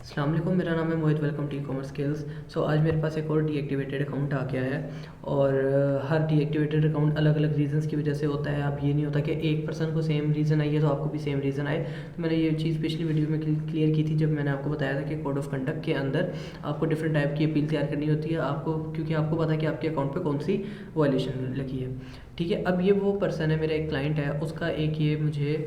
अस्सलाम वालेकुम, मेरा नाम है Mohit. Welcome to e-commerce skills. आज मेरे पास एक और डीएक्टिवेटेड अकाउंट आ गया है और हर डीएक्टिवेटेड अकाउंट अलग अलग रीज़न्स की वजह से होता है। अब ये नहीं होता कि एक पर्सन को सेम रीज़न आई है तो आपको भी सेम रीज़न आए। तो मैंने ये चीज़ पिछली वीडियो में क्लियर की थी जब मैंने आपको बताया था कि कोड ऑफ कंडक्ट के अंदर आपको डिफरेंट टाइप की अपील तैयार करनी होती है आपको, क्योंकि आपको पता है कि आपके अकाउंट पर कौन सी वायलेशन लगी है। ठीक है, अब ये वो पर्सन है, मेरा एक क्लाइंट है, उसका एक ये मुझे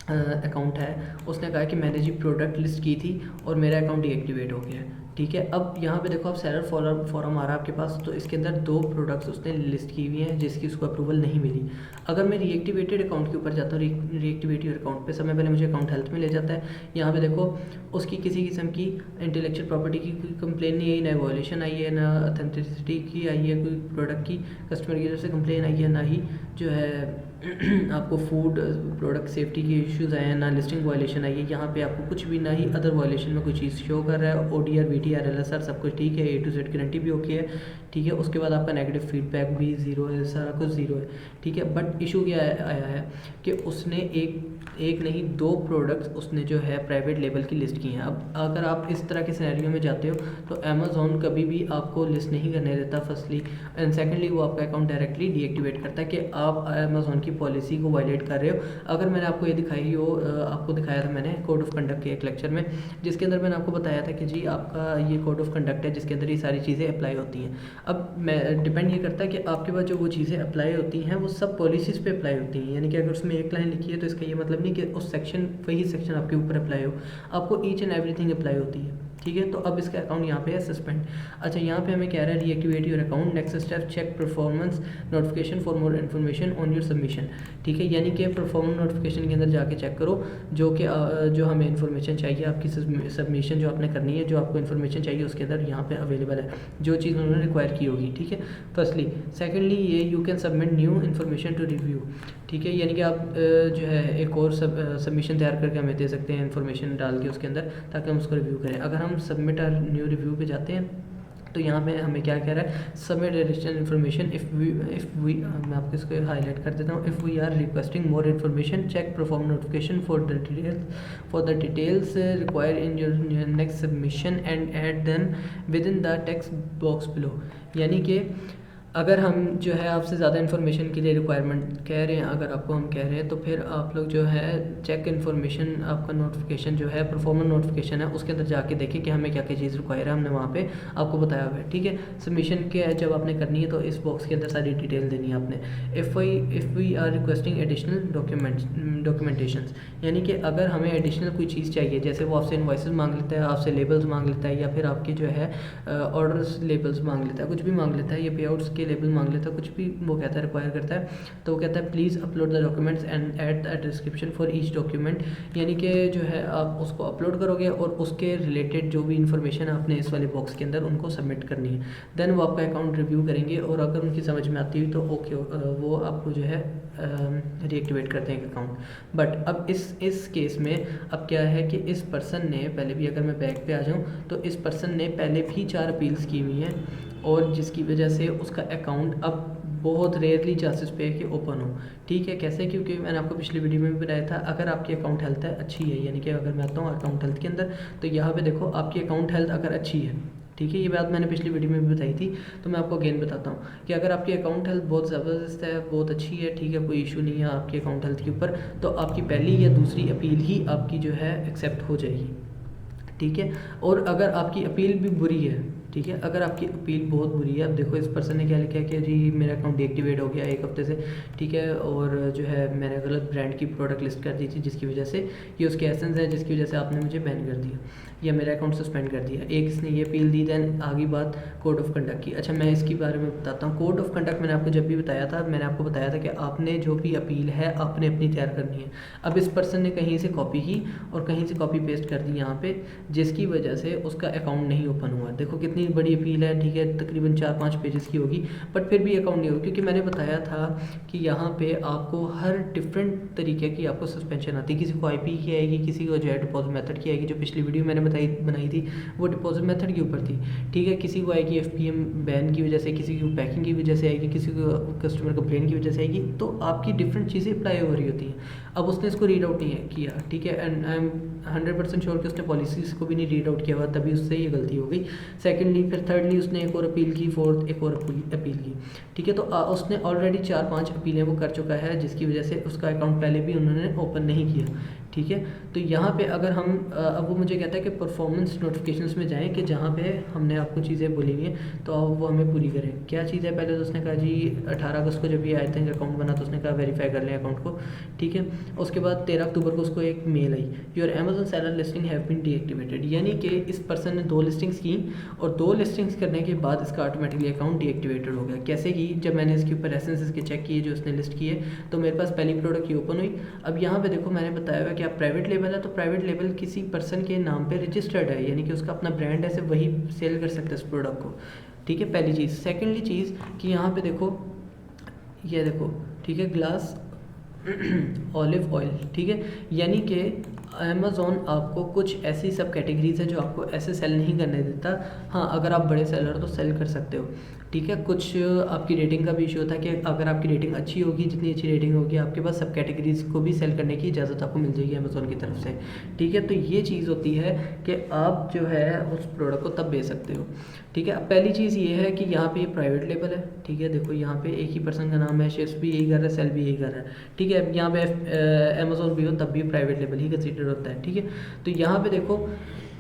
अकाउंट है। उसने कहा कि मैंने जी प्रोडक्ट लिस्ट की थी और मेरा अकाउंट डीएक्टिवेट हो गया है। ठीक है, अब यहाँ पे देखो, आप सेलर फॉरम आ रहा है आपके पास, तो इसके अंदर 2 प्रोडक्ट्स उसने लिस्ट की हुई हैं जिसकी उसको अप्रूवल नहीं मिली। अगर मैं रीएक्टिवेटेड अकाउंट के ऊपर जाता हूँ, रीएक्टिवेटेड अकाउंट पे समय पहले मुझे अकाउंट हेल्थ में ले जाता है। यहाँ पे देखो, उसकी किसी किस्म की इंटेलेक्चुअल प्रॉपर्टी की कोई कंप्लेन नहीं आई, ना वायलेशन आई है, ना ऑथेंटिसिटी की आई है कोई प्रोडक्ट की, कस्टमर की तरफ से कंप्लेन आई है, ना ही जो है आपको फूड प्रोडक्ट सेफ्टी के इश्यूज़ आए हैं, ना लिस्टिंग वायलेशन आई है। यहाँ पे आपको कुछ भी, ना ही अदर वायलेशन में कोई चीज़ शो कर रहा है। ODR VTR LSR सब कुछ ठीक है, A to Z गारंटी भी ओके है। ठीक है, उसके बाद आपका नेगेटिव फीडबैक भी ज़ीरो है, सारा कुछ ज़ीरो है। ठीक है, बट इशू क्या आया है कि उसने एक नहीं 2 प्रोडक्ट्स उसने जो है प्राइवेट लेबल की लिस्ट की हैं। अब अगर आप इस तरह के सिनेरियो में जाते हो तो अमेज़ॉन कभी भी आपको लिस्ट नहीं करने देता, फर्स्टली, एंड सेकेंडली वो आपका अकाउंट डायरेक्टली डीएक्टिवेट करता है कि आप अमेज़ॉन की पॉलिसी को वायलेट कर रहे हो। अगर मैंने आपको ये दिखाई हो, आपको दिखाया था मैंने कोड ऑफ कंडक्ट के एक लेक्चर में, जिसके अंदर मैंने आपको बताया था कि जी आपका ये कोड ऑफ कंडक्ट है जिसके अंदर ये सारी चीज़ें अप्लाई होती हैं। अब मैं डिपेंड ये करता है कि आपके पास जो वो चीज़ें अप्लाई होती हैं वो सब पॉलिसीज़ पे अप्लाई होती हैं। यानी कि अगर उसमें एक लाइन लिखी है तो इसका ये मतलब नहीं कि उस सेक्शन, वही सेक्शन आपके ऊपर अप्लाई हो, आपको ईच एंड एवरीथिंग अप्लाई होती है। ठीक है, तो अब इसका अकाउंट यहाँ पे है सस्पेंड। अच्छा, यहाँ पे हमें कह रहा है reactivate your account, next step check performance notification for more information on your submission. ठीक है, यानी कि परफॉर्मेंस नोटिफिकेशन के अंदर जाके चेक करो जो कि जो हमें इन्फॉर्मेशन चाहिए आपकी सबमिशन जो आपने करनी है, जो आपको इन्फॉर्मेशन चाहिए उसके अंदर यहाँ पे अवेलेबल है, जो चीज़ उन्होंने रिक्वायर की होगी। ठीक है, फर्स्टली। सेकेंडली, ये you can submit new information to review. ठीक है, यानी कि आप जो है एक और सबमिशन तैयार करके हमें दे सकते हैं इन्फॉर्मेशन डाल के उसके अंदर, ताकि हम उसको रिव्यू करें। अगर हम सबमिट आर न्यू रिव्यू पे जाते हैं तो यहाँ पे हमें क्या कह रहा है, submit additional information if we मैं आपको इसको हाईलाइट कर देता हूँ। If we are requesting more information, check perform notification for the details require in your next submission and add them within the text box below. यानी कि अगर हम जो है आपसे ज़्यादा इन्फॉर्मेशन के लिए रिक्वायरमेंट कह रहे हैं, अगर आपको हम कह रहे हैं, तो फिर आप लोग जो है चेक इन्फॉर्मेशन, आपका नोटिफिकेशन जो है परफॉर्मेंस नोटिफिकेशन है उसके अंदर जाके देखें कि हमें क्या क्या चीज़ रिक्वायर है, हमने वहाँ पे आपको बताया हुआ है। ठीक है, सबमिशन के जब आपने करनी है तो इस बॉक्स के अंदर सारी डिटेल देनी है आपने। If we are requesting additional documentation, यानी कि अगर हमें एडिशनल कोई चीज़ चाहिए, जैसे वो आपसे इन्वाइसेस मांग लेता है, आपसे लेबल्स मांग लेता है, या फिर आपके जो है ऑर्डर्स लेबल्स मांग लेता है, कुछ भी मांग लेता है, या पे आउट्स लेबल मांग लेता है, कुछ भी वो कहता है रिक्वायर करता है, तो वो कहता है please upload the documents and add the description for each document. यानी कि जो है आप उसको अपलोड करोगे और उसके रिलेटेड जो भी इन्फॉर्मेशन आपने इस वाले बॉक्स के अंदर उनको सबमिट करनी है। देन वो आपका अकाउंट रिव्यू करेंगे और अगर उनकी समझ में आती हुई तो ओके, वो आपको जो है रीएक्टिवेट करते हैं अकाउंट। बट अब इस केस में अब क्या है कि इस पर्सन ने पहले भी, अगर मैं बैक पे आ जाऊँ, तो इस पर्सन ने पहले भी 4 अपील्स की हुई हैं और जिसकी वजह से उसका अकाउंट अब बहुत रेयरली चांसेस पे है कि ओपन हो। ठीक है, कैसे? क्योंकि मैंने आपको पिछली वीडियो में भी बताया था, अगर आपकी अकाउंट हेल्थ है अच्छी है, यानी कि अगर मैं आता हूँ अकाउंट हेल्थ के अंदर, तो यहाँ पे देखो आपकी अकाउंट हेल्थ अगर अच्छी है, ठीक है, ये बात मैंने पिछली वीडियो में भी बताई थी, तो मैं आपको अगेन बताता हूँ कि अगर आपकी अकाउंट हेल्थ बहुत ज़बरदस्त है, बहुत अच्छी है, ठीक है, कोई इशू नहीं है आपकी अकाउंट हेल्थ के ऊपर, तो आपकी पहली या दूसरी अपील ही आपकी जो है एक्सेप्ट हो जाएगी। ठीक है, और अगर आपकी अपील भी बुरी है, ठीक है, अगर आपकी अपील बहुत बुरी है, अब देखो इस पर्सन ने क्या लिखा है कि जी मेरा अकाउंट डीएक्टिवेट हो गया 1 हफ्ते से, ठीक है, और जो है मैंने गलत ब्रांड की प्रोडक्ट लिस्ट कर दी थी जिसकी वजह से ये उसके एसेंस है, जिसकी वजह से आपने मुझे बैन कर दिया या मेरा अकाउंट सस्पेंड कर दिया। एक इसने ये अपील दी, दैन आगे बात कोड ऑफ कंडक्ट की। अच्छा, मैं इसके बारे में बताता हूँ। कोड ऑफ कंडक्ट मैंने आपको जब भी बताया था, मैंने आपको बताया था कि आपने जो भी अपील है आपने अपनी तैयार करनी है। अब इस पर्सन ने कहीं से कॉपी की और कहीं से कॉपी पेस्ट कर दी यहाँ पे, जिसकी वजह से उसका अकाउंट नहीं ओपन हुआ। देखो कितनी बड़ी अपील है, ठीक है, तकरीबन 4-5 पेजेस की होगी, बट फिर भी अकाउंट नहीं होगा, क्योंकि मैंने बताया था कि यहाँ पे आपको हर डिफरेंट तरीके की आपको सस्पेंशन आती है। किसी को IP की आएगी, किसी को जो है डिपॉजिट मेथड की आएगी, जो पिछली वीडियो मैंने बनाई थी वो डिपॉजिट मेथड के ऊपर थी। ठीक है, किसी को आएगी FPM बैन की वजह से, किसी को पैकिंग की वजह से आएगी, किसी को कस्टमर कंप्लेन की वजह से आएगी, तो आपकी डिफरेंट चीज़ें अप्लाई हो रही होती हैं। अब उसने इसको रीड आउट नहीं किया, ठीक है, एंड आई एम 100% श्योर कि उसने पॉलिसीज़ को भी नहीं रीड आउट किया हुआ, तभी उससे ये गलती हो गई। सेकेंडली फिर थर्डली उसने एक और अपील की, फोर्थ एक और अपील की, ठीक है। तो उसने ऑलरेडी 4-5 अपीलें वो कर चुका है, जिसकी वजह से उसका अकाउंट पहले भी उन्होंने ओपन नहीं किया, ठीक है। तो यहाँ पे अगर हम अब वो मुझे कहता है कि परफॉर्मेंस नोटिफिकेशंस में जाएं कि जहाँ पे हमने आपको चीज़ें बोली हुई हैं तो वो हमें पूरी करें। क्या चीज़ है, पहले तो उसने कहा जी 18 अगस्त को जब ये आई थिंक अकाउंट बना तो उसने कहा वेरीफाई कर लें अकाउंट को, ठीक है। उसके बाद 13 अक्टूबर को उसको एक मेल आई, your Amazon seller listing have been deactivated, यानी कि इस पर्सन ने 2 लिस्टिंग्स की और 2 लिस्टिंग्स करने के बाद इसका ऑटोमेटिकली अकाउंट डीएक्टिवेटेड हो गया। कैसे की, जब मैंने इसके ऊपर एसेंस के चेक किए जो उसने लिस्ट किए तो मेरे पास पहली प्रोडक्ट ही ओपन हुई। अब यहाँ पे देखो मैंने बताया हुआ कि आप प्राइवेट लेबल है तो प्राइवेट लेबल किसी पर्सन के नाम पे रजिस्टर्ड है, यानी कि उसका अपना ब्रांड है, सिर्फ वही सेल कर सकते हैं इस प्रोडक्ट को, ठीक है। पहली चीज़। सेकेंडली चीज़ कि यहाँ पे देखो, ये देखो, ठीक है, ग्लास ऑलिव ऑयल, ठीक है, यानी कि अमेज़ॉन आपको कुछ ऐसी सब कैटेगरीज है जो आपको ऐसे सेल नहीं करने देता। हाँ, अगर आप बड़े सेलर तो सेल कर सकते हो, ठीक है। कुछ आपकी रेटिंग का भी इशू होता है कि अगर आपकी रेटिंग अच्छी होगी, जितनी अच्छी रेटिंग होगी आपके पास सब कैटेगरीज को भी सेल करने की इजाज़त आपको मिल जाएगी अमेज़ॉन की तरफ से, ठीक है। तो ये चीज़ होती है कि आप जो है उस प्रोडक्ट को तब बेच सकते हो, ठीक है। अब पहली चीज़ ये है कि यहाँ पे ये प्राइवेट लेबल है, ठीक है। देखो यहाँ पे एक ही पर्सन का नाम है, शेयर्स भी यही कर रहा है, सेल भी यही कर रहा है, ठीक है। यहाँ पे अमेज़ॉन भी हो तब भी प्राइवेट लेबल ही कंसिडर होता है, ठीक है। तो यहाँ पे देखो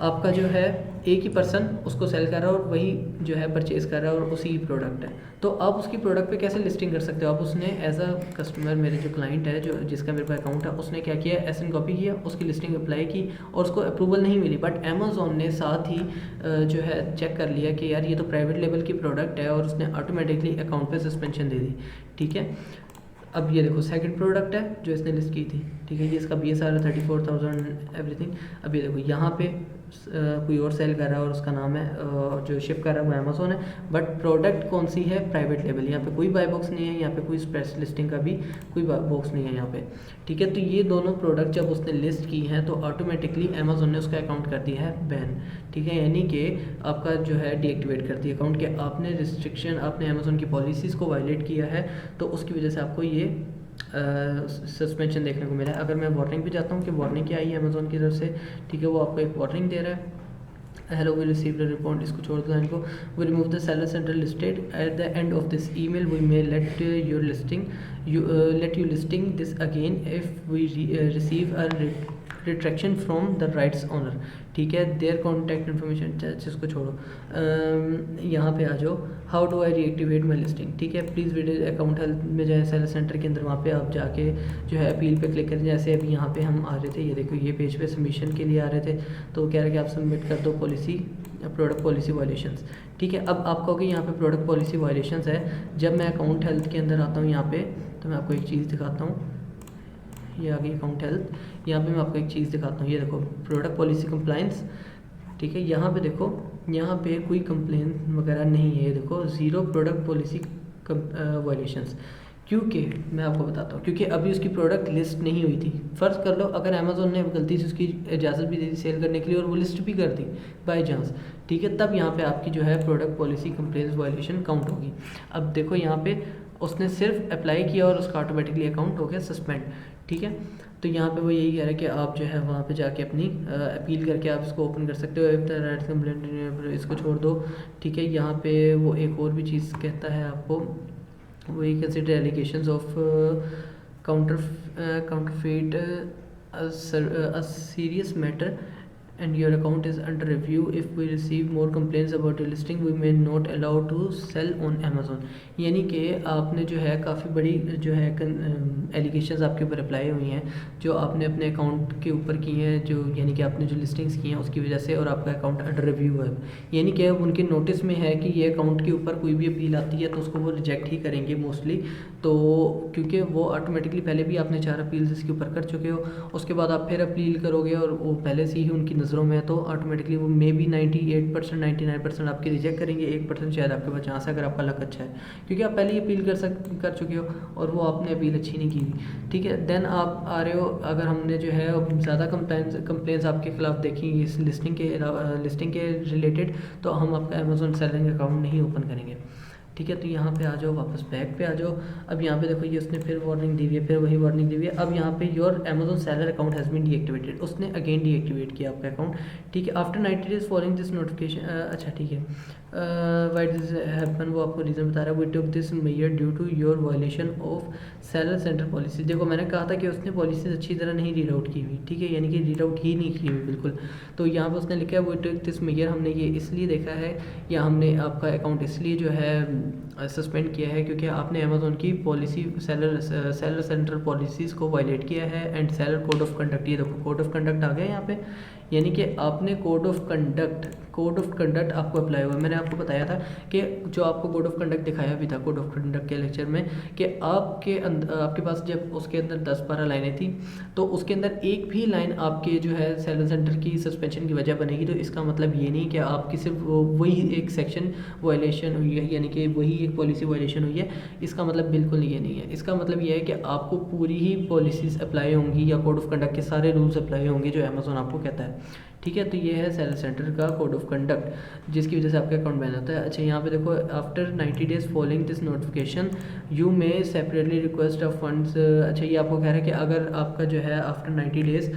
आपका जो है एक ही पर्सन उसको सेल कर रहा है और वही जो है परचेज़ कर रहा है और उसी की प्रोडक्ट है। तो आप उसकी प्रोडक्ट पे कैसे लिस्टिंग कर सकते हो, आप उसने एज अ कस्टमर, मेरे जो क्लाइंट है जो जिसका मेरे पास अकाउंट है, उसने क्या किया, एसएन कॉपी किया, उसकी लिस्टिंग अप्लाई की और उसको अप्रूवल नहीं मिली, बट अमेज़ॉन ने साथ ही जो है चेक कर लिया कि यार ये तो प्राइवेट लेवल की प्रोडक्ट है और उसने ऑटोमेटिकली अकाउंट पर सस्पेंशन दे दी, ठीक है। अब ये देखो सेकंड प्रोडक्ट है जो इसने लिस्ट की थी, ठीक है, ये इसका BSR है 34,000 एवरीथिंग। अब ये देखो यहाँ पे कोई और सेल कर रहा है और उसका नाम है जो शिप कर रहा है वो अमेज़ॉन है, बट प्रोडक्ट कौन सी है, प्राइवेट लेवल। यहाँ पे कोई बाय बॉक्स नहीं है, यहाँ पे कोई स्पेशल लिस्टिंग का भी कोई बॉक्स नहीं है यहाँ पे, ठीक है। तो ये दोनों प्रोडक्ट जब उसने लिस्ट की हैं तो ऑटोमेटिकली अमेज़ॉन ने उसका अकाउंट कर दिया है बैन, ठीक है, यानी कि आपका जो है डीएक्टिवेट कर दिया अकाउंट के आपने रिस्ट्रिक्शन, आपने अमेज़ॉन की पॉलिसीज़ को वायलेट किया है, तो उसकी वजह से आपको ये सस्पेंशन देखने को मिला है। अगर मैं वार्निंग पे जाता हूँ कि वार्निंग क्या आई है अमेज़ॉन की तरफ से, ठीक है, वो आपको एक वार्निंग दे रहा है, hello we receive the report, इसको छोड़ दो इनको, we remove the seller centre listed at the end of this email, we may let your listing let you listing this again if we receive a retraction from the rights owner, ठीक है, there contact information, जिसको छोड़ो, यहाँ पे आ जाओ, how do I reactivate my listing, ठीक है, please video account help में जाए सेलर सेंटर के अंदर, वहाँ पे आप जाके जो है अपील पे क्लिक करें। जैसे अभी यहाँ पे हम आ रहे थे, ये देखो ये पेज पे सबमिशन के लिए आ रहे थे, तो कह रहे कि आप सबमिट कर दो पॉलिसी प्रोडक्ट पॉलिसी वायलेशंस, ठीक है। अब आप कहोगे यहाँ पे प्रोडक्ट पॉलिसी वायलेशंस है, जब मैं अकाउंट हेल्थ के अंदर आता हूँ यहाँ पे, तो मैं आपको एक चीज़ दिखाता हूँ, ये आ गई अकाउंट हेल्थ, यहाँ पे मैं आपको एक चीज़ दिखाता हूँ, ये देखो प्रोडक्ट पॉलिसी कंप्लाइंस, ठीक है। यहाँ पे देखो, यहाँ पे कोई कंप्लेन वगैरह नहीं है, ये देखो 0 प्रोडक्ट पॉलिसी वायलेशंस, क्योंकि मैं आपको बताता हूँ, क्योंकि अभी उसकी प्रोडक्ट लिस्ट नहीं हुई थी। फ़र्ज़ कर लो अगर अमेज़ॉन ने गलती से उसकी इजाज़त भी दे दी सेल करने के लिए और वो लिस्ट भी कर दी बाई चांस, ठीक है, तब यहाँ पे आपकी जो है product policy compliance violation count होगी। अब देखो यहाँ पे उसने सिर्फ अप्लाई किया और उसका ऑटोमेटिकली अकाउंट हो गया सस्पेंड, ठीक है। तो यहाँ पे वो यही कह रहा है कि आप जो है वहाँ पे जाके अपनी अपील करके आप इसको ओपन कर सकते हो, इफ द राइट कंप्लेंट, इसको छोड़ दो, ठीक है। यहाँ पे वो एक और भी चीज़ कहता है आपको, we consider allegations of counterfeit a serious matter and your account is under review. If we receive more complaints about your listing, we may not allow to sell on Amazon. यानी कि आपने जो है काफ़ी बड़ी जो है एलिगेशंस आपके ऊपर अप्लाई हुई हैं जो आपने अपने अकाउंट के ऊपर की हैं, जो यानी कि आपने जो लिस्टिंग्स की हैं उसकी वजह से, और आपका अकाउंट अंडर रिव्यू है, यानी कि अब उनके नोटिस में है कि ये अकाउंट के ऊपर कोई भी अपील आती है तो उसको वो रिजेक्ट ही करेंगे मोस्टली। तो क्योंकि वो ऑटोमेटिकली पहले भी आपने 4 अपील्स इसके ऊपर कर चुके हो, उसके बाद आप फिर अपील करोगे और वो पहले से ही उनकी नज़रों में है, तो ऑटोमेटिकली वो मे बी 98% 99% आपके रिजेक्ट करेंगे, 1% शायद आपके पास चांस है अगर आपका लक अच्छा है, क्योंकि आप पहले ही अपील कर चुके हो और वो आपने अपील अच्छी नहीं की हुई, ठीक है। देन आप आ रहे हो, अगर हमने जो है ज़्यादा कंप्लेंट्स आपके खिलाफ देखी इस लिस्टिंग के रिलेटेड, तो हम आपका अमेज़ॉन सेलिंग अकाउंट नहीं ओपन करेंगे, ठीक है। तो यहाँ पे आ जाओ, वापस बैक पे आ जाओ। अब यहाँ पे देखो ये उसने फिर वार्निंग दी हुई है, फिर वही वार्निंग दी हुई है। अब यहाँ पे your Amazon seller account has been deactivated, उसने अगेन डीएक्टिवेट किया आपका अकाउंट, ठीक है। After 90 days following this notification, अच्छा ठीक है, वाई दिस हैपन, वो आपको रीज़न बता रहा है। We took this measure due to your violation of seller centre policy. देखो मैंने कहा था कि उसने पॉलिसीज अच्छी तरह नहीं रीड आउट की हुई, ठीक है, यानी कि रीड आउट ही नहीं की हुई बिल्कुल। तो यहाँ पे उसने लिखा है वी टुक दिस मेजर, हमने ये इसलिए देखा है या हमने आपका अकाउंट इसलिए जो है सस्पेंड किया है क्योंकि आपने अमेज़ोन की पॉलिसी सेलर सेंटर पॉलिसीज़ को वायलेट किया है and seller code of conduct, ये देखो कोड ऑफ कंडक्ट आ गया यहाँ पे, यानी कि आपने कोड ऑफ कंडक्ट आपको अप्लाई हुआ। मैंने आपको बताया था कि जो आपको कोड ऑफ कंडक्ट दिखाया भी था कोड ऑफ कंडक्ट के लेक्चर में, कि आपके पास जब उसके अंदर 10-12 लाइनें थी तो उसके अंदर एक भी लाइन आपके जो है सेलर सेंटर की सस्पेंशन की वजह बनेगी, तो इसका मतलब ये नहीं कि आपकी सिर्फ वही एक सेक्शन वायलेशन हुई है, यानी कि वही एक पॉलिसी वायलेशन हुई है, इसका मतलब बिल्कुल ये नहीं है। इसका मतलब ये है कि आपको पूरी ही पॉलिसीज़ अप्लाई होंगी या कोड ऑफ कंडक्ट के सारे रूल्स अप्लाई होंगे जो अमेज़ोन आपको कहता है, ठीक है। तो ये है सेलर सेंटर का कोड ऑफ कंडक्ट जिसकी वजह से आपका अकाउंट बैन होता है। अच्छा यहाँ पे देखो after 90 days following this notification you may separately request of funds, अच्छा ये आपको कह रहा है कि अगर आपका जो है आफ्टर 90 डेज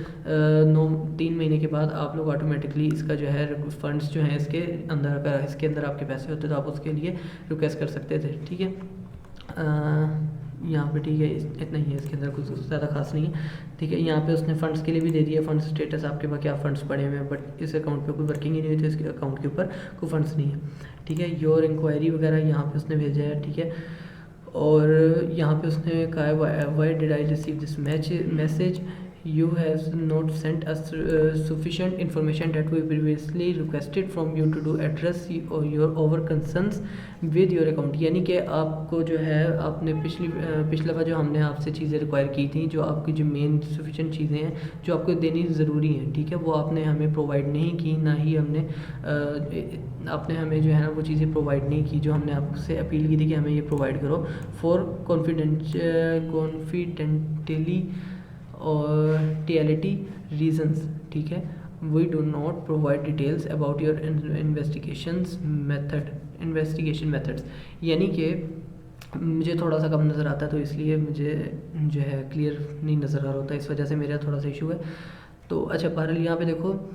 3 महीने के बाद आप लोग ऑटोमेटिकली इसका जो है फंड्स जो हैं इसके अंदर आपके पैसे होते तो आप उसके लिए रिक्वेस्ट कर सकते थे, ठीक है। यहाँ पे ठीक है, इतना ही है, इसके अंदर कुछ ज़्यादा खास नहीं है, ठीक है। यहाँ पे उसने फ़ंड्स के लिए भी दे दिया, फंड स्टेटस आपके पास क्या फ़ंड्स पड़े हुए हैं, बट इस अकाउंट पे कोई वर्किंग ही नहीं हुई, तो इसके अकाउंट के ऊपर कोई फंड्स नहीं है, ठीक है। योर इंक्वायरी वगैरह यहाँ पे उसने भेजा है, ठीक है। और यहाँ पे उसने कहा है why did I receive this message, you have not sent us sufficient information that we previously requested from you to do address your over concerns with your account, यानी कि आपको जो है आपने पिछला बार जो हमने आपसे चीज़ें रिक्वायर की थी, जो आपकी जो मेन सफिशेंट चीज़ें हैं जो आपको देनी ज़रूरी हैं, ठीक है, वो आपने हमें प्रोवाइड नहीं की, ना ही आपने हमें जो है ना वो चीज़ें प्रोवाइड नहीं की जो हमने आपसे अपील की थी कि हमें ये प्रोवाइड करो फॉर कॉन्फिडेंटली और टीएलिटी रीजंस, ठीक है। We do not provide details about your investigation methods, यानी कि मुझे थोड़ा सा कम नज़र आता है तो इसलिए मुझे जो है क्लियर नहीं नज़र आ रहा होता, इस वजह से मेरा थोड़ा सा इशू है। तो अच्छा बहरहाल यहाँ पे देखो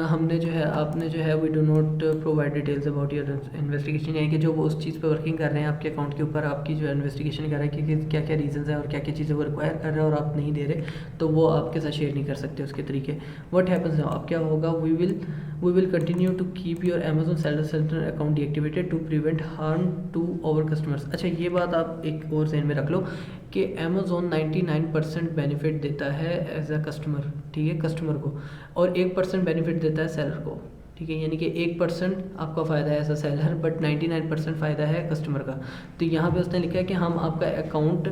हमने जो है आपने जो है we do not provide details about your investigation, यानी कि जो वो उस चीज़ पे वर्किंग कर रहे हैं आपके अकाउंट के ऊपर, आपकी जो इन्वेस्टिगेशन कर रहे हैं कि क्या क्या रीजंस है और क्या क्या चीज़ें वो रिक्वायर कर रहे हैं और आप नहीं दे रहे, तो वो आपके साथ शेयर नहीं कर सकते उसके तरीके। व्हाट हैपन्स नाउ, अब क्या होगा, we will continue to keep your Amazon seller centre account deactivated to prevent harm to our customers. अच्छा ये बात आप एक और ज़हन में रख लो कि अमेज़ोन 99% बेनिफिट देता है एज अ कस्टमर, ठीक है, कस्टमर को, और 1% बेनिफिट देता है सेलर को, ठीक है, यानी कि 1% आपका फ़ायदा है एज अ सेलर, बट 99% फ़ायदा है कस्टमर का। तो यहाँ पे उसने लिखा है कि हम आपका अकाउंट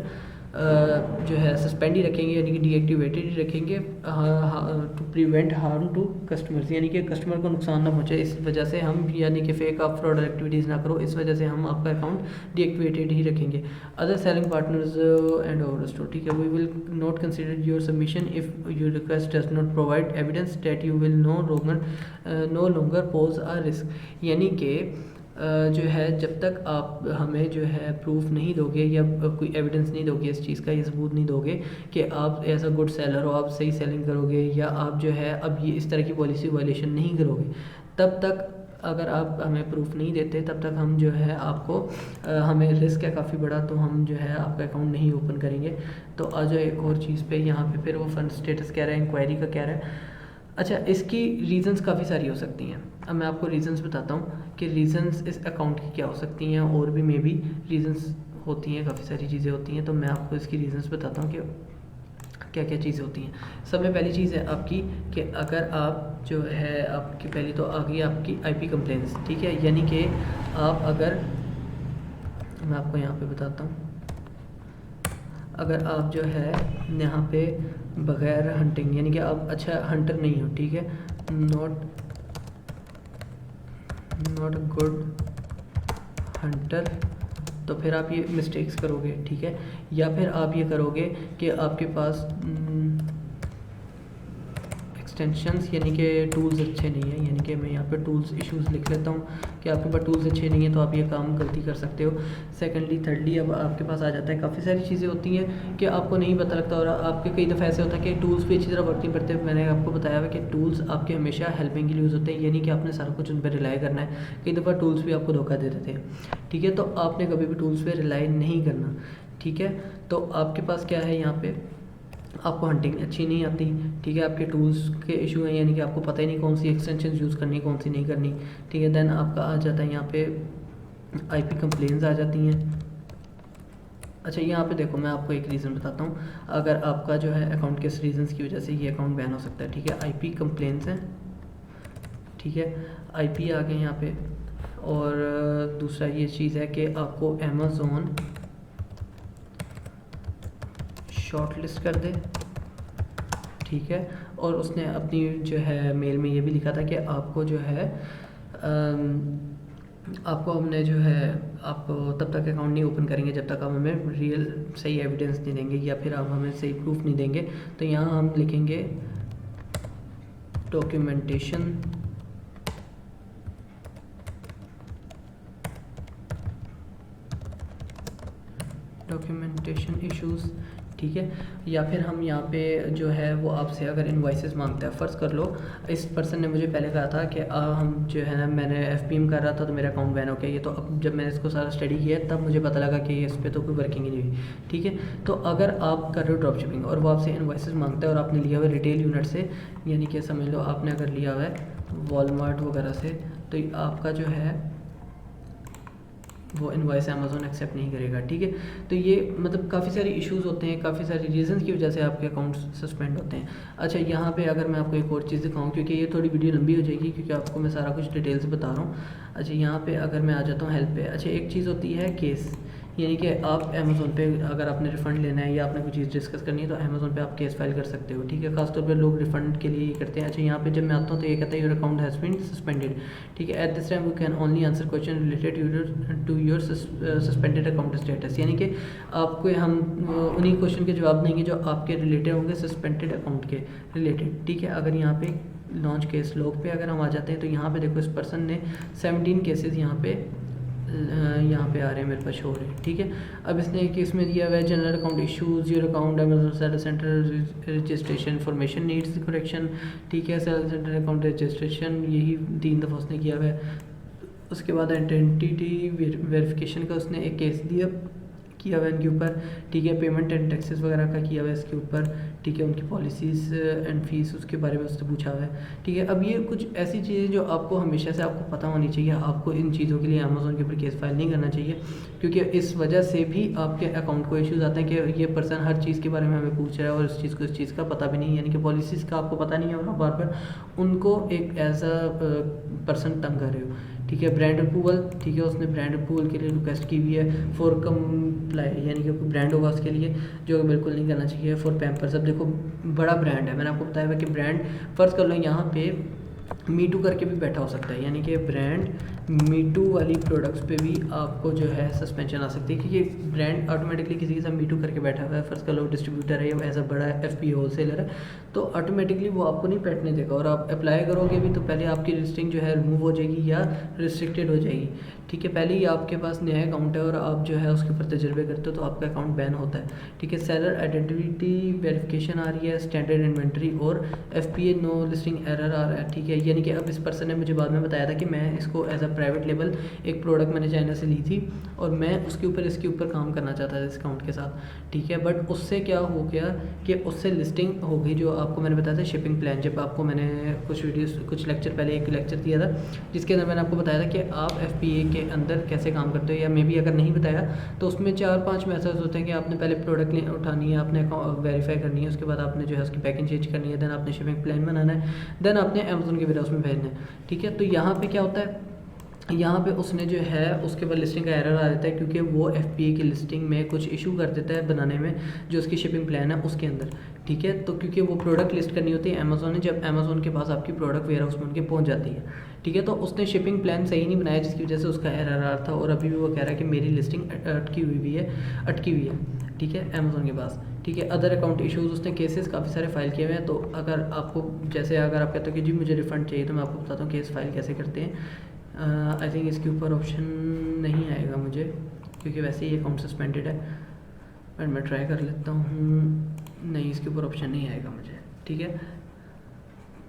जो है सस्पेंड ही रखेंगे, यानी कि डीएक्टिवेटेड ही रखेंगे to prevent harm to customers, यानी कि कस्टमर को नुकसान ना पहुँचे, इस वजह से हम, यानी कि फेक आप फ्रॉड एक्टिविटीज़ ना करो, इस वजह से हम आपका अकाउंट डीएक्टिवेटेड ही रखेंगे। Other selling partners and our store, ठीक है, we will not consider your submission if your request does not provide evidence that you will no longer pose a risk, यानी कि जो है जब तक आप हमें जो है प्रूफ नहीं दोगे या कोई एविडेंस नहीं दोगे इस चीज़ का, ये सबूत नहीं दोगे कि आप एज अ गुड सेलर हो, आप सही सेलिंग करोगे या आप जो है अब ये इस तरह की पॉलिसी वायलेशन नहीं करोगे, तब तक अगर आप हमें प्रूफ नहीं देते तब तक हम जो है आपको हमें रिस्क है काफ़ी बड़ा, तो हम जो है आपका अकाउंट नहीं ओपन करेंगे। तो आ जाओ एक और चीज़ पे, यहाँ पे फिर वो फंड स्टेटस कह रहा है, इंक्वायरी का कह रहा है। अच्छा इसकी रीज़न्स काफ़ी सारी हो सकती हैं, अब मैं आपको रीज़न्स बताता हूँ कि रीज़न्स इस अकाउंट की क्या हो सकती हैं, और भी मे बी रीज़न्स होती हैं, काफ़ी सारी चीज़ें होती हैं, तो मैं आपको इसकी रीज़न्स बताता हूँ कि क्या क्या चीज़ें होती हैं। सब में पहली चीज़ है आपकी कि अगर आप जो है आपकी पहली तो आ गई आपकी आईपी कंप्लेंट्स, ठीक है, यानी कि आप अगर, मैं आपको यहाँ पे बताता हूँ, अगर आप जो है यहाँ पे बग़ैर हंटिंग, यानी कि आप अच्छा हंटर नहीं हो, ठीक है, नॉट गुड हंटर, तो फिर आप ये मिस्टेक्स करोगे, ठीक है, या फिर आप ये करोगे कि आपके पास एक्सटेंशंस यानी कि टूल्स अच्छे नहीं है, यानी कि मैं यहाँ पे टूल्स इश्यूज़ लिख लेता हूँ कि आपके पास टूल्स अच्छे नहीं है तो आप ये काम गलती कर सकते हो। सेकेंडली थर्डली अब आपके पास आ जाता है काफ़ी सारी चीज़ें होती हैं कि आपको नहीं पता लगता, और आपके कई दफ़ा ऐसे होता है कि टूल्स भी अच्छी तरह वर्क नहीं करते। मैंने आपको बताया हुआ कि टूल्स आपके हमेशा हेल्पिंग के लिए यूज़ होते हैं, यानी कि आपने सारा कुछ उन पर रिलाई करना है। कई दफ़ा टूल्स भी आपको धोखा दे देते हैं, ठीक है, तो आपने कभी भी टूल्स पर रिलाई नहीं करना, ठीक है। तो आपके पास क्या है, यहाँ पे आपको हंटिंग अच्छी नहीं आती, ठीक है, आपके टूल्स के इशू हैं, यानी कि आपको पता ही नहीं कौन सी एक्सटेंशन यूज़ करनी कौन सी नहीं करनी, ठीक है। देन आपका आ जाता है यहाँ पे आईपी कंप्लेंट्स आ जाती हैं। अच्छा, यहाँ पे देखो मैं आपको एक रीज़न बताता हूँ, अगर आपका जो है अकाउंट किस रीज़न्स की वजह से ये अकाउंट बैन हो सकता है, ठीक है। आईपी कंप्लेंट्स हैं, ठीक है, आईपी आ गए यहाँ पे। और दूसरा ये चीज़ है कि आपको अमेज़ॉन शॉर्ट लिस्ट कर दे, ठीक है। और उसने अपनी जो है मेल में ये भी लिखा था कि आपको जो है आपको हमने जो है आप तब तक अकाउंट नहीं ओपन करेंगे जब तक आप हमें रियल सही एविडेंस नहीं देंगे या फिर आप हमें सही प्रूफ नहीं देंगे। तो यहाँ हम लिखेंगे डॉक्यूमेंटेशन इश्यूज़, ठीक है। या फिर हम यहाँ पे जो है वो आपसे अगर इनवॉइसेस मांगता है, फ़र्ज़ कर लो इस पर्सन ने मुझे पहले कहा था कि हम जो है ना मैंने एफपीएम कर रहा था तो मेरा अकाउंट बैन हो गया, ये तो अब जब मैंने इसको सारा स्टडी किया तब मुझे पता लगा कि इस पर तो कोई वर्किंग ही नहीं हुई, ठीक है। तो अगर आप कर रहे हो ड्रॉप शिपिंग और वो आपसे इनवॉइसेस मांगता है और आपने लिया हुआ है रिटेल यूनिट से, यानी कि समझ लो आपने अगर लिया हुआ है वॉलमार्ट वगैरह से, तो आपका जो है वो इनवॉइस अमेज़ॉन एक्सेप्ट नहीं करेगा, ठीक है। तो ये मतलब काफ़ी सारे इश्यूज़ होते हैं, काफ़ी सारी रीज़न्स की वजह से आपके अकाउंट सस्पेंड होते हैं। अच्छा, यहाँ पे अगर मैं आपको एक और चीज़ दिखाऊँ, क्योंकि ये थोड़ी वीडियो लंबी हो जाएगी क्योंकि आपको मैं सारा कुछ डिटेल से बता रहा हूँ। अच्छा, यहाँ पे अगर मैं आ जाता हूँ हेल्प पे। अच्छा, एक चीज़ होती है केस, यानी कि आप अमेज़ॉन पे अगर आपने रिफ़ंड लेना है या आपने कोई चीज़ डिस्कस करनी है तो अमेज़ॉन पे आप केस फाइल कर सकते हो, ठीक है। खासतौर पे लोग रिफ़ंड के लिए ये करते हैं। अच्छा, यहाँ पे जब मैं आता हूँ तो ये कहता है your account has been suspended, ठीक है। At this time we can only answer question related to your suspended account status, यानी कि आपको हम उन्हीं क्वेश्चन के जवाब देंगे जो आपके रिलेटेड होंगे सस्पेंडेड अकाउंट के रिलेटेड, ठीक है। अगर यहाँ पे लॉन्च केस लॉग पे अगर हम आ जाते हैं तो यहाँ पे देखो इस पर्सन ने 17 केसेस यहाँ पे आ रहे हैं, मेरे पास शो हो रहे हैं, ठीक है। अब इसने एक केस में दिया हुआ है general account issues, your account Amazon seller centre registration information needs correction, ठीक है। सेलर सेंटर अकाउंट रजिस्ट्रेशन यही 3 दफ़ा उसने किया हुआ है। उसके बाद आइडेंटिटी वेरिफिकेशन का उसने एक केस किया हुआ है इनके ऊपर, ठीक है। पेमेंट एंड टैक्सेस वगैरह का किया हुआ है इसके ऊपर, ठीक है। उनकी पॉलिसीज़ एंड फीस उसके बारे में उससे पूछा हुआ है, ठीक है। अब ये कुछ ऐसी चीज़ें जो आपको हमेशा से आपको पता होनी चाहिए, आपको इन चीज़ों के लिए अमेज़ॉन के ऊपर केस फाइल नहीं करना चाहिए, क्योंकि इस वजह से भी आपके अकाउंट को इश्यूज़ आते हैं कि ये पर्सन हर चीज़ के बारे में हमें पूछ रहा है और इस चीज़ को इस चीज़ का पता भी नहीं, यानी कि पॉलिसीज़ का आपको पता नहीं है और आप बार बार उनको एक एज अ पर्सन तंग कर रहे हो, ठीक है। ब्रांड अप्रूवल, ठीक है, उसने ब्रांड अप्रूवल के लिए रिक्वेस्ट की हुई है फॉर कंप्लाई, यानी कि कोई ब्रांड होगा उसके लिए जो बिल्कुल नहीं करना चाहिए। फॉर पैम्पर्स, अब देखो बड़ा ब्रांड है, मैंने आपको बताया हुआ कि ब्रांड फ़र्ज़ कर लो यहाँ पे मीटू करके भी बैठा हो सकता है, यानी कि ब्रांड मीटू वाली प्रोडक्ट्स पे भी आपको जो है सस्पेंशन आ सकती है, क्योंकि ब्रांड ऑटोमेटिकली किसी के साथ मीटू करके बैठा हुआ है। फ़र्ज़ कर लो डिस्ट्रीब्यूटर है या ऐसा बड़ा FP होलसेलर है, तो ऑटोमेटिकली वो आपको नहीं बैठने देगा और आप अप्लाई करोगे भी तो पहले आपकी लिस्टिंग जो है रिमूव हो जाएगी या रिस्ट्रिक्टेड हो जाएगी, ठीक है। पहले ही आपके पास नया अकाउंट है और आप जो है उसके ऊपर तजर्बे करते हो तो आपका अकाउंट बैन होता है, ठीक है। सेलर आइडेंटिटी वेरिफिकेशन आ रही है, स्टैंडर्ड इन्वेंट्री और FPA नो लिस्टिंग एरर आ रहा है, ठीक है। यानी कि अब इस पर्सन ने मुझे बाद में बताया था कि मैं इसको एज अ प्राइवेट लेबल एक प्रोडक्ट मैंने चाइना से ली थी और मैं इसके ऊपर काम करना चाहता था इस अकाउंट के साथ, ठीक है। बट उससे क्या हो गया कि उससे लिस्टिंग हो गई, जो आपको मैंने बताया था शिपिंग प्लान, जब आपको मैंने कुछ लेक्चर पहले एक लेक्चर दिया था जिसके अंदर मैंने आपको बताया था कि आप FPA के अंदर कैसे काम करते हो, या मे बी अगर नहीं बताया तो उसमें 4-5 मेथड्स होते हैं कि आपने पहले प्रोडक्ट उठानी है, आपने वेरीफाई करनी है, उसके बाद आपने जो है उसकी पैकिंग चेंज करनी है, देन आपने शिपिंग प्लान बनाना है, देन आपने अमेज़ॉन के वेयरहाउस में भेजना है, ठीक है। तो यहाँ पे क्या होता है, यहाँ पे उसने जो है उसके बाद लिस्टिंग का एरर आ जाता है क्योंकि वो FPA की लिस्टिंग में कुछ इशू कर देता है बनाने में, जो उसकी शिपिंग प्लान है उसके अंदर, ठीक है। तो क्योंकि वो प्रोडक्ट लिस्ट करनी होती है अमेज़ॉन ने, जब अमेज़ॉन के पास आपकी प्रोडक्ट वेयरहाउस में उनके पहुँच जाती है, ठीक है। तो उसने शिपिंग प्लान सही नहीं बनाया जिसकी वजह से उसका एरर आ रहा था और अभी भी वो कह रहा है कि मेरी लिस्टिंग अटकी हुई है, ठीक है, अमेज़ॉन के पास, ठीक है। अदर अकाउंट इश्यूज़, उसने केसेस काफ़ी सारे फाइल किए हुए हैं। तो अगर आपको जैसे अगर आप कहते हो कि जी मुझे रिफ़ंड चाहिए, तो मैं आपको बताता हूँ केस फाइल कैसे करते हैं। आई थिंक इसके ऊपर ऑप्शन नहीं आएगा मुझे, क्योंकि वैसे ही अकाउंट सस्पेंडेड है, बट मैं ट्राई कर लेता हूँ। नहीं, इसके ऊपर ऑप्शन नहीं आएगा मुझे, ठीक है।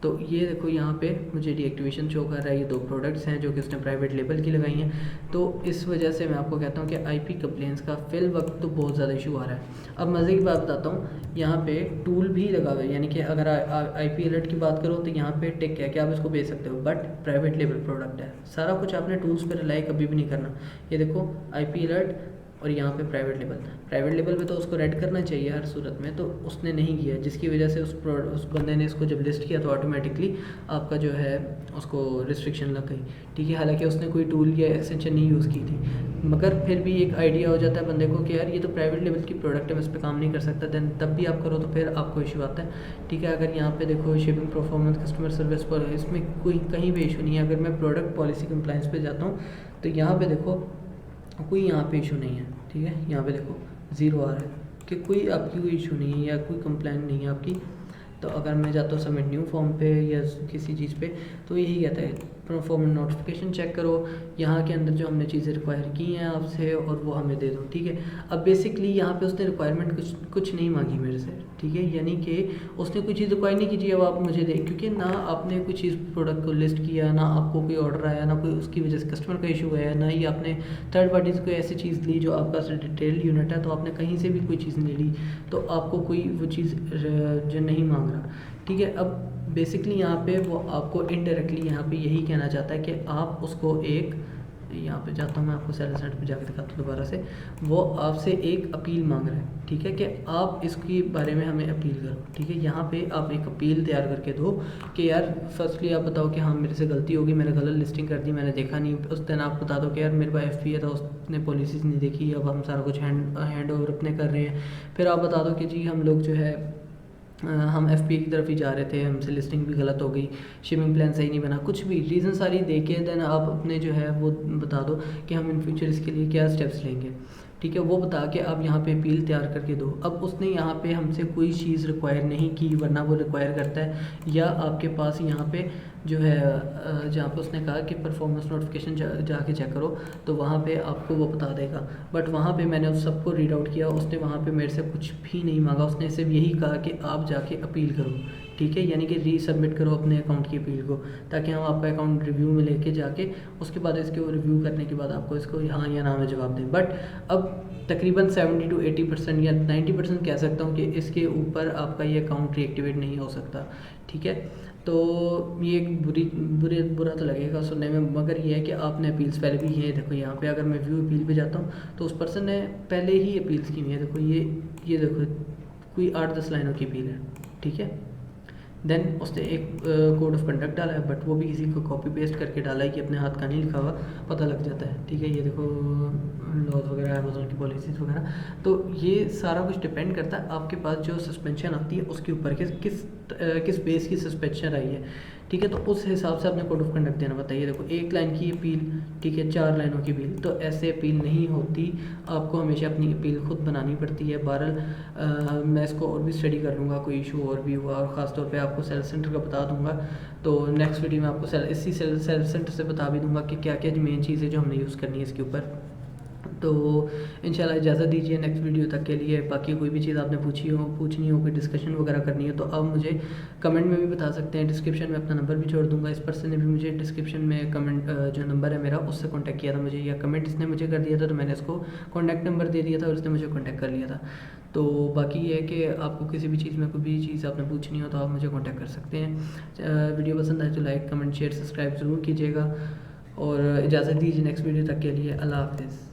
तो ये देखो यहाँ पे मुझे डीएक्टिवेशन शो कर रहा है। ये 2 प्रोडक्ट्स हैं जो कि उसने प्राइवेट लेबल की लगाई हैं। तो इस वजह से मैं आपको कहता हूँ कि आईपी कंप्लेंट्स का फिल वक्त तो बहुत ज़्यादा इशू आ रहा है। अब मज़े की बात बताता हूँ, यहाँ पे टूल भी लगा हुआ है, यानी कि अगर आईपी अलर्ट की बात करो तो यहाँ पे टिक है कि आप इसको भेज सकते हो, बट प्राइवेट लेबल प्रोडक्ट है। सारा कुछ आपने टूल्स पर रिलाई कभी भी नहीं करना। ये देखो आईपी अलर्ट और यहाँ पे प्राइवेट लेबल पे तो उसको रेड करना चाहिए हर सूरत में, तो उसने नहीं किया, जिसकी वजह से उस बंदे ने इसको जब लिस्ट किया तो ऑटोमेटिकली आपका जो है उसको रिस्ट्रिक्शन लग गई, ठीक है। हालांकि उसने कोई टूल या एक्सटेंशन नहीं यूज़ की थी, मगर फिर भी एक आइडिया हो जाता है बंदे को कि यार ये तो प्राइवेट लेवल की प्रोडक्ट है, मैं इस पर काम नहीं कर सकता, देन तब भी आप करो तो फिर आपको इशू आता है, ठीक है। अगर यहाँ पे देखो शिपिंग परफॉर्मेंस, कस्टमर सर्विस पर, इसमें कोई कहीं भी इशू नहीं है। अगर मैं प्रोडक्ट पॉलिसी कंप्लाइंस पे जाता हूँ तो यहाँ पे देखो कोई यहाँ पे इशू नहीं है, ठीक है। यहाँ पे देखो 0 आ रहा है कि कोई आपकी कोई इशू नहीं है या कोई कंप्लेंट नहीं है आपकी। तो अगर मैं जाता हूँ सबमिट न्यू फॉर्म पे या किसी चीज़ पे, तो यही कहता है परफॉर्मेंस नोटिफिकेशन चेक करो, यहाँ के अंदर जो हमने चीज़ें रिक्वायर की हैं आपसे और वो हमें दे दो, ठीक है। अब बेसिकली यहाँ पे उसने रिक्वायरमेंट कुछ नहीं मांगी मेरे से, ठीक है, यानी कि उसने कोई चीज़ रिक्वायर नहीं कीजिए अब आप मुझे दें, क्योंकि ना आपने कोई चीज़ प्रोडक्ट को लिस्ट किया, ना आपको कोई ऑर्डर आया, ना कोई उसकी वजह से कस्टमर का इशू है, ना ही आपने थर्ड पार्टी से कोई ऐसी चीज़ ली जो आपका डिटेल यूनिट है, तो आपने कहीं से भी कोई चीज़ नहीं ली, तो आपको कोई वो चीज़ जो नहीं मांग रहा, ठीक है। अब बेसिकली यहाँ पे वो आपको इनडायरेक्टली यहाँ पे यही कहना चाहता है कि आप उसको एक, यहाँ पे जाता हूँ मैं आपको सेल सेट पे जाकर दिखाता हूँ दोबारा से, वो आपसे एक अपील मांग रहा है, ठीक है, कि आप इसके बारे में हमें अपील करो, ठीक है। यहाँ पे आप एक अपील तैयार करके दो कि यार फर्स्टली आप बताओ कि हाँ मेरे से गलती होगी, मैंने गलत लिस्टिंग कर दी, मैंने देखा नहीं। उस दिन आप बता दो कि यार मेरे पास FP है तो उसने पॉलिसीज़ नहीं देखी, अब हम सारा कुछ हैंड ओवर अपने कर रहे हैं। फिर आप बता दो कि जी हम लोग जो है हम FP की तरफ ही जा रहे थे, हमसे लिस्टिंग भी गलत हो गई, शिपिंग प्लान सही नहीं बना, कुछ भी रीज़न सारी दे के देन आप अपने जो है वो बता दो कि हम इन फ्यूचर इसके लिए क्या स्टेप्स लेंगे, ठीक है। वो बता के आप यहाँ पे अपील तैयार करके दो। अब उसने यहाँ पे हमसे कोई चीज़ रिक्वायर नहीं की, वरना वो रिक्वायर करता है, या आपके पास यहाँ पे जो है जहाँ पे उसने कहा कि परफॉर्मेंस नोटिफिकेशन जाके चेक करो, तो वहाँ पे आपको वो बता देगा। बट वहाँ पे मैंने उस सबको रीड आउट किया, उसने वहाँ पे मेरे से कुछ भी नहीं मांगा, उसने सिर्फ यही कहा कि आप जाके अपील करो, ठीक है, यानी कि रीसबमिट करो अपने अकाउंट की अपील को, ताकि हम आपका अकाउंट रिव्यू में लेके जाके उसके बाद इसके रिव्यू करने के बाद आपको इसको हाँ या ना में जवाब दें। बट अब तकरीबन 70 to 80% या 90% कह सकता हूँ कि इसके ऊपर आपका ये अकाउंट रीएक्टिवेट नहीं हो सकता, ठीक है। तो ये एक बुरा तो लगेगा सुनने में, मगर ये है कि आपने अपील्स पहले भी, ये देखो यहाँ पे अगर मैं व्यू अपील पे जाता हूँ तो उस पर्सन ने पहले ही अपील्स की हुई है, देखो ये देखो कोई 8-10 लाइनों की अपील है, ठीक है। देन उसने एक कोड ऑफ कंडक्ट डाला है, बट वो भी किसी को कॉपी पेस्ट करके डाला है कि अपने हाथ का नहीं लिखा हुआ, पता लग जाता है, ठीक है। ये देखो लॉज वगैरह, अमेज़ॉन की पॉलिसीज़ वगैरह, तो ये सारा कुछ डिपेंड करता है आपके पास जो सस्पेंशन आती है उसके ऊपर किस बेस की सस्पेंशन आई है, ठीक है। तो उस हिसाब से आपने कोड ऑफ कंडक्ट देना बताइए। देखो 1 लाइन की अपील, ठीक है, 4 लाइनों की अपील, तो ऐसे अपील नहीं होती, आपको हमेशा अपनी अपील खुद बनानी पड़ती है। बहरहाल मैं इसको और भी स्टडी कर लूँगा, कोई इशू और भी हुआ और ख़ासतौर पे आपको सेल सेंटर का बता दूंगा, तो नेक्स्ट वीडियो में आपको इसी सेल सेंटर से बता भी दूंगा कि क्या क्या मेन चीज़ें जो हमने यूज़ करनी है इसके ऊपर। तो इंशाल्लाह इजाज़त दीजिए नेक्स्ट वीडियो तक के लिए। बाकी कोई भी चीज़ आपने पूछनी हो, कोई डिस्कशन वगैरह करनी हो, तो आप मुझे कमेंट में भी बता सकते हैं। डिस्क्रिप्शन में अपना नंबर भी छोड़ दूंगा। इस पर्सन ने भी मुझे डिस्क्रिप्शन में कमेंट जो नंबर है मेरा, उससे कॉन्टैक्ट किया था मुझे, या कमेंट इसने मुझे कर दिया था, तो मैंने इसको कॉन्टैक्ट नंबर दे दिया था और इसने मुझे कॉन्टैक्ट कर लिया था। तो बाकी ये है कि आपको किसी भी चीज़ में कोई भी चीज़ आपने पूछनी हो तो आप मुझे कॉन्टैक्ट कर सकते हैं। वीडियो पसंद आए तो लाइक, कमेंट, शेयर, सब्सक्राइब ज़रूर कीजिएगा, और इजाज़त दीजिए नेक्स्ट वीडियो तक के लिए। अल्लाह हाफ़िज़।